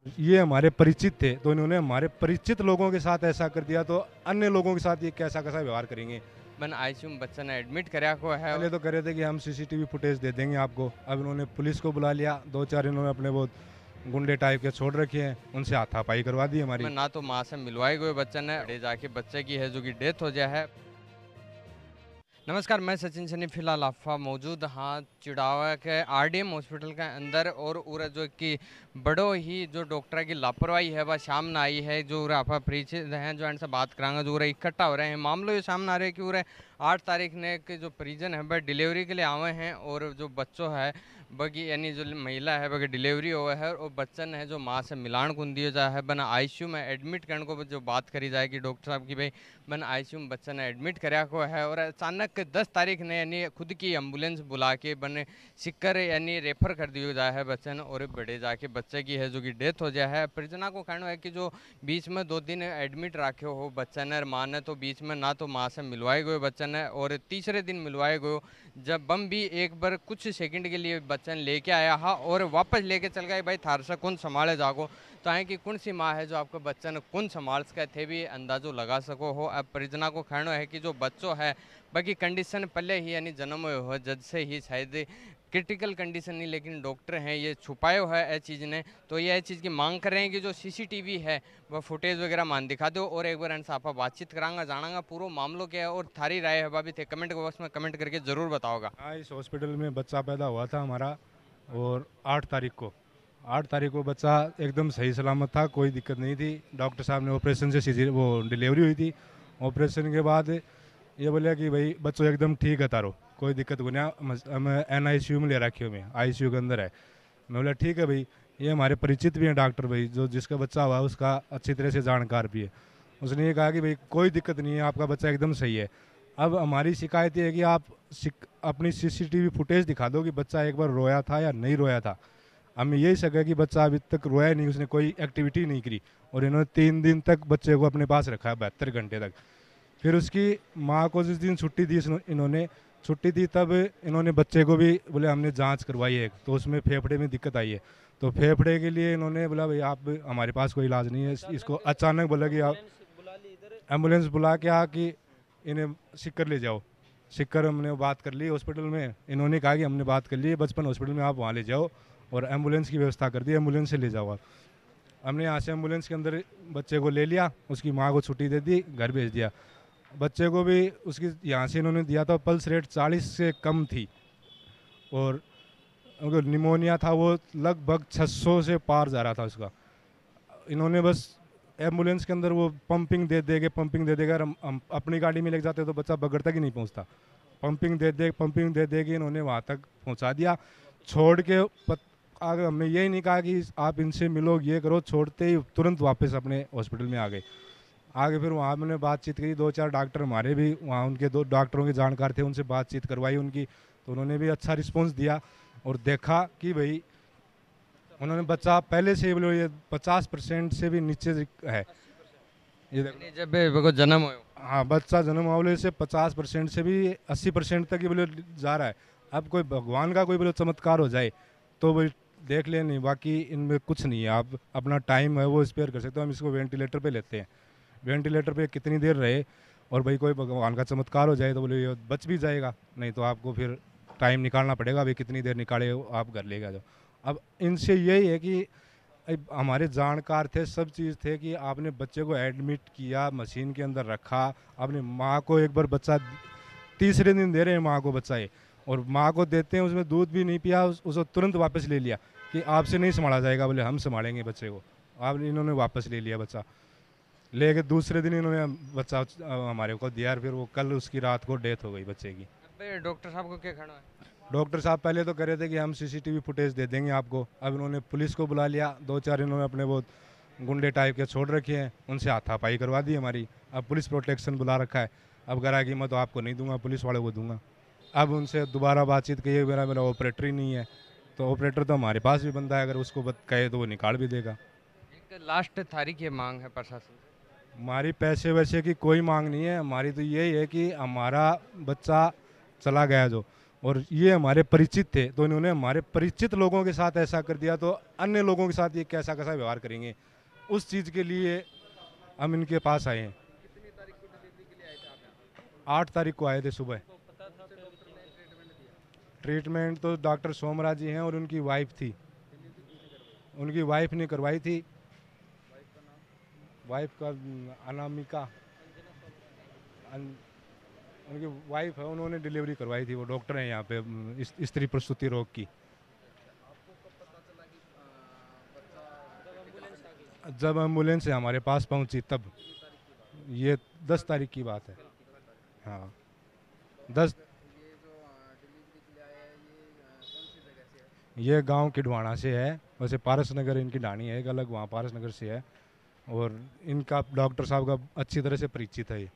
ये हमारे परिचित थे, तो इन्होंने हमारे परिचित लोगों के साथ ऐसा कर दिया, तो अन्य लोगों के साथ ये कैसा-कैसा व्यवहार करेंगे। मैंने आईसीयू में बच्चा ने एडमिट कराया को है। पहले तो कह रहे थे कि हम सीसीटीवी फुटेज दे देंगे आपको, अब इन्होंने पुलिस को बुला लिया, 2-4 इन्होंने अपने वो गुंडे टाइप के छोड़ रखे हैं, उनसे हाथापाई करवा दी मैं हमारी। ना तो माँ से मिलवाए गए बच्चे ने, ले जाके बच्चे की है जो कि डेथ हो जाए है। नमस्कार, मैं सचिन सनी फिलहाल आपका मौजूद हाँ चिड़ावा के आरडीएम हॉस्पिटल के अंदर और उरे जो कि बड़ो ही जो डॉक्टर की लापरवाही है वह सामने आई है। जो उरे आप परिचित हैं जो इनसे बात करांगा, जो उरे इकट्ठा हो रहे हैं, मामलो ये सामने आ रहा है कि उरे 8 तारीख ने के जो परिजन है वह डिलीवरी के लिए आवे हैं और जो बच्चों है बगी यानी जो महिला है बगी डिलीवरी हुआ है और बच्चन है जो माँ से मिलान कुन दिया जाए है बना आईसीयू में एडमिट करने को जो बात करी जाए कि डॉक्टर साहब की भाई मैंने आईसीयू में बच्चा ने एडमिट कराया को है और अचानक 10 तारीख ने यानी खुद की एम्बुलेंस बुला के बने सिक्कर यानी रेफर कर दिया जाए है बच्चन और बड़े जाके बच्चे की है जो कि डेथ हो जाए है। परिजना को कहना है कि जो बीच में 2 दिन एडमिट रखे हो बच्चा ने और माँ ने, तो बीच में ना तो माँ से मिलवाए गए बच्चा ने और तीसरे दिन मिलवाए गए जब बम भी एक बार कुछ सेकंड के लिए बच्चन लेके आया हा और वापस लेके चल गए भाई थार से कौन संभाले जागो, तो है कि कौन सी माँ है जो आपको बच्चन कौन संभाल सके थे भी अंदाजो लगा सको हो। अब परिजना को कहना है कि जो बच्चों है बाकी कंडीशन पहले ही यानी जन्म हुए हो जज से ही शायद क्रिटिकल कंडीशन नहीं, लेकिन डॉक्टर हैं ये छुपाए हुआ है चीज़ ने, तो ये चीज़ की मांग कर रहे हैं कि जो सीसीटीवी है वह फुटेज वगैरह मान दिखा दो और एक बार इनसे आप बातचीत करांगा जानांगा पूरा मामलों क्या है और थारी राय है भाभी थे कमेंट बॉक्स में कमेंट करके जरूर बताओगा। हाँ, इस हॉस्पिटल में बच्चा पैदा हुआ था हमारा, और 8 तारीख को बच्चा एकदम सही सलामत था, कोई दिक्कत नहीं थी। डॉक्टर साहब ने ऑपरेशन से सीधी वो डिलीवरी हुई थी। ऑपरेशन के बाद ये बोले कि भाई बच्चों एकदम ठीक है तारो, कोई दिक्कत को नहीं, हम NICU में ले रखे हुए हैं, ICU के अंदर है। मैं बोला ठीक है भाई, ये हमारे परिचित भी हैं डॉक्टर भाई, जो जिसका बच्चा हुआ है उसका अच्छी तरह से जानकार भी है। उसने ये कहा कि भाई कोई दिक्कत नहीं है, आपका बच्चा एकदम सही है। अब हमारी शिकायत ये है कि आप अपनी CCTV फुटेज दिखा दो कि बच्चा एक बार रोया था या नहीं रोया था। हमें यही शक है कि बच्चा अभी तक रोया नहीं, उसने कोई एक्टिविटी नहीं करी, और इन्होंने 3 दिन तक बच्चे को अपने पास रखा है, 72 घंटे तक। फिर उसकी माँ को जिस दिन छुट्टी दी इन्होंने छुट्टी दी, तब इन्होंने बच्चे को भी बोले हमने जांच करवाई है, तो उसमें फेफड़े में दिक्कत आई है, तो फेफड़े के लिए इन्होंने बोला भाई आप हमारे पास कोई इलाज नहीं है। इसको अचानक बोला कि आप एम्बुलेंस बुला के आ कि इन्हें सिक्कर ले जाओ। सिक्कर हमने बात कर ली हॉस्पिटल में, इन्होंने कहा कि हमने बात कर ली है बचपन हॉस्पिटल में, आप वहाँ ले जाओ और एम्बुलेंस की व्यवस्था कर दी, एम्बुलेंस से ले जाओ आप। हमने यहाँ से एम्बुलेंस के अंदर बच्चे को ले लिया, उसकी माँ को छुट्टी दे दी, घर भेज दिया। बच्चे को भी उसकी यहाँ से इन्होंने दिया था, पल्स रेट 40 से कम थी, और उनको निमोनिया था, वो लगभग 600 से पार जा रहा था उसका। इन्होंने बस एम्बुलेंस के अंदर वो पंपिंग दे देगा, हम अपनी गाड़ी में लेके जाते तो बच्चा बगड़ तक ही नहीं पहुंचता। पंपिंग दे दे के इन्होंने वहाँ तक पहुंचा दिया। छोड़ के आगे हमने यही नहीं कहा कि आप इनसे मिलो ये करो, छोड़ते ही तुरंत वापस अपने हॉस्पिटल में आ गए। आगे फिर वहाँ मैंने बातचीत करी, 2-4 डॉक्टर हमारे भी वहाँ, उनके 2 डॉक्टरों के जानकार थे, उनसे बातचीत करवाई उनकी, तो उन्होंने भी अच्छा रिस्पॉन्स दिया और देखा कि भाई उन्होंने बच्चा पहले से ही बोले ये 50% से भी नीचे है। ये देखो, यानी जब वो जन्म हो हाँ बच्चा जन्म मामले से 50% से भी 80% तक ही बोले जा रहा है। अब कोई भगवान का कोई बोले चमत्कार हो जाए तो भाई देख ले, नहीं बाकी इनमें कुछ नहीं है। आप अपना टाइम है वो स्पेयर कर सकते हो, हम इसको वेंटिलेटर पे लेते हैं, वेंटिलेटर पे कितनी देर रहे, और भाई कोई भगवान का चमत्कार हो जाए तो बोले ये बच भी जाएगा, नहीं तो आपको फिर टाइम निकालना पड़ेगा, भाई कितनी देर निकाले आप घर लेगा जाओ। अब इनसे यही है कि हमारे जानकार थे, सब चीज़ थे कि आपने बच्चे को एडमिट किया, मशीन के अंदर रखा, आपने माँ को एक बार बच्चा तीसरे दिन दे रहे हैं माँ को बच्चा ये, और माँ को देते हैं उसमें दूध भी नहीं पिया, उसको तुरंत वापस ले लिया कि आपसे नहीं संभाला जाएगा, बोले हम संभालेंगे बच्चे को। आप इन्होंने वापस ले लिया बच्चा, लेके दूसरे दिन इन्होंने बच्चा हमारे को दिया, फिर वो कल उसकी रात को डेथ हो गई बच्चे की। डॉक्टर साहब को क्या कहना है। डॉक्टर साहब पहले तो कह रहे थे कि हम CCTV फुटेज दे देंगे आपको, अब इन्होंने पुलिस को बुला लिया, 2-4 इन्होंने अपने वो गुंडे टाइप के छोड़ रखे हैं, उनसे हाथापाई करवा दी हमारी। अब पुलिस प्रोटेक्शन बुला रखा है, अब कह रहा है कि मैं तो आपको नहीं दूंगा, पुलिस वाले को दूंगा। अब उनसे दोबारा बातचीत की, मेरा मेरा ऑपरेटर ही नहीं है, तो ऑपरेटर तो हमारे पास भी बंदा है, अगर उसको कहे तो वो निकाल भी देगा। एक लास्ट तारीख ये मांग है प्रशासन से। हमारी पैसे वैसे की कोई मांग नहीं है, हमारी तो यही है कि हमारा बच्चा चला गया जो, और ये हमारे परिचित थे, तो इन्होंने हमारे परिचित लोगों के साथ ऐसा कर दिया, तो अन्य लोगों के साथ ये कैसा कैसा व्यवहार करेंगे, उस चीज़ के लिए हम इनके पास आए हैं। 8 तारीख को आए थे सुबह। ट्रीटमेंट तो डॉक्टर सोमराज जी हैं और उनकी वाइफ थी, उनकी वाइफ ने करवाई थी। वाइफ का अनामिका, उनकी वाइफ है, उन्होंने डिलीवरी करवाई थी, वो डॉक्टर हैं यहाँ पे स्त्री प्रसूति रोग की। जब एम्बुलेंस हमारे पास पहुंची तब, ये 10 तारीख की बात है। हाँ 10, ये गांव किडवाना से है, वैसे पारस नगर इनकी ढाणी है, एक अलग वहाँ पारस नगर से है। और इनका डॉक्टर साहब का अच्छी तरह से परिचित है ये।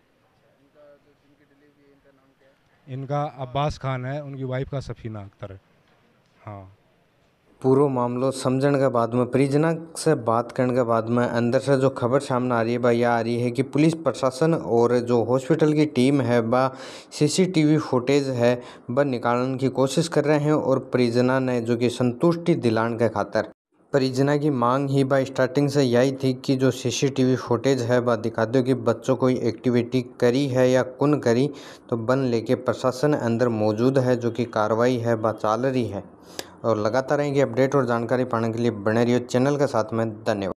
इनका अब्बास खान है, उनकी वाइफ का सफीना अख्तर है। हाँ। पूरो मामलो समझण के बाद में, परिजना से बात करने के बाद में अंदर से जो खबर सामने आ रही है वह यह आ रही है कि पुलिस प्रशासन और जो हॉस्पिटल की टीम है वह सीसीटीवी फुटेज है वह निकालने की कोशिश कर रहे हैं। और परिजना ने जो कि संतुष्टि दिलाने के खातिर, परिजना की मांग ही वह स्टार्टिंग से यही थी कि जो सीसीटीवी फुटेज है वह दिखा दो कि बच्चों कोई एक्टिविटी करी है या कौन करी। तो बन लेके प्रशासन अंदर मौजूद है, जो कि कार्रवाई है वह चल रही है। और लगातार रहेंगे अपडेट और जानकारी पाने के लिए बने रहिए चैनल के साथ में। धन्यवाद।